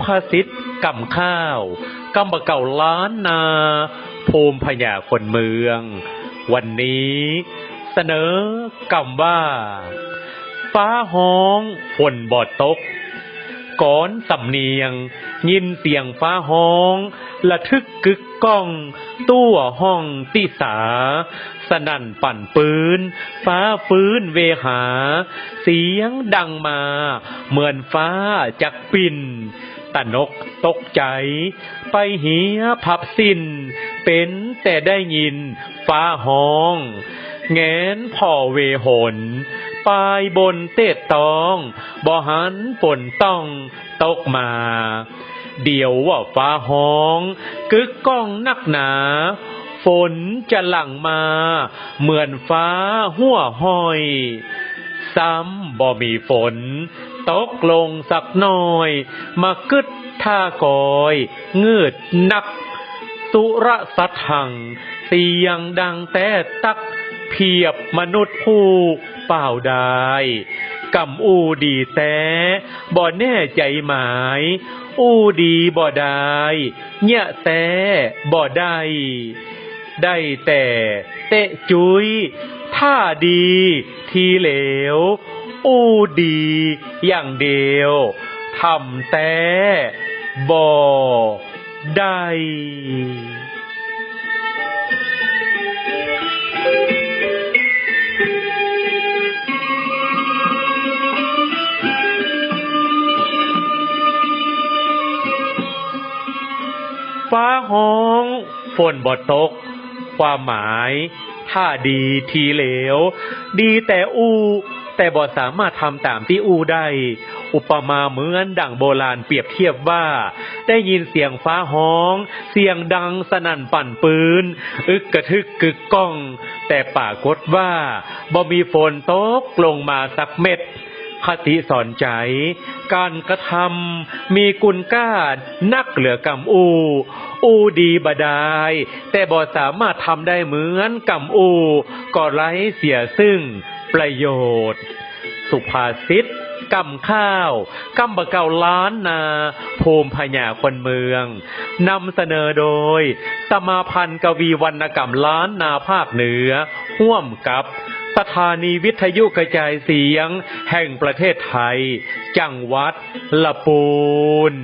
ภาษิตกำข้าวกำบะเก่าล้านนาภูมิพญาคนเมืองวันนี้เสนอกำว่าฟ้าห้องฝนบ่ตกก้อนสำเนียงยินเสียงฟ้าห้องระทึกกึกก้องตัวห้องติสาสนั่นปั่นปืนฟ้าฟื้นเวหาเสียงดังมาเหมือนฟ้าจักปิ่นตะนกตกใจไปเหียพับสิ้นเป็นแต่ได้ยินฟ้าห้องแงนพ่อเวหนปลายบนเตะตองบ่หันฝนต้องตกมาเดี๋ยวว่าฟ้าห้องกึกก้องนักหนาฝนจะหลั่งมาเหมือนฟ้าหัวห้อยซ้ำบ่มีฝนตกลงสักหน่อยมากึดท่ากอยเงืดนักสุรสัตหังเสียงดังแต่ตักเพียบมนุษย์ผู้เปล่าได้กำอูดีแต่บ่แน่ใจหมายอูดีบ่ได้เนี่ยแต่บ่ได้ได้แต่เตะจุยท่าดีทีเหลวอูดีอย่างเดียวทำแต่บ่ได้ฟ้าห้องฝนบ่ตกความหมายถ้าดีทีเหลวดีแต่แต่บ่สามารถทำตามที่ได้อุปมาเหมือนดั่งโบราณเปรียบเทียบว่าได้ยินเสียงฟ้าห้องเสียงดังสนั่นปั่นปืนอึกกระทึกกึกก้องแต่ปรากฏว่าบ่มีฝนตกลงมาสักเม็ดคติสอนใจการกระทำมีคุณค่านักเหลือกำอูดีบดายแต่บ่สามารถทำได้เหมือนกำก็ไร้เสียซึ่งประโยชน์สุภาษิตกำข้าวกำบะเก่าล้านนาภูมิพญาคนเมืองนำเสนอโดยสมาพันธ์กวีวรรณกรรมล้านนาภาคเหนือร่วมกับสถานีวิทยุกระจายเสียงแห่งประเทศไทยจังหวัดละปูน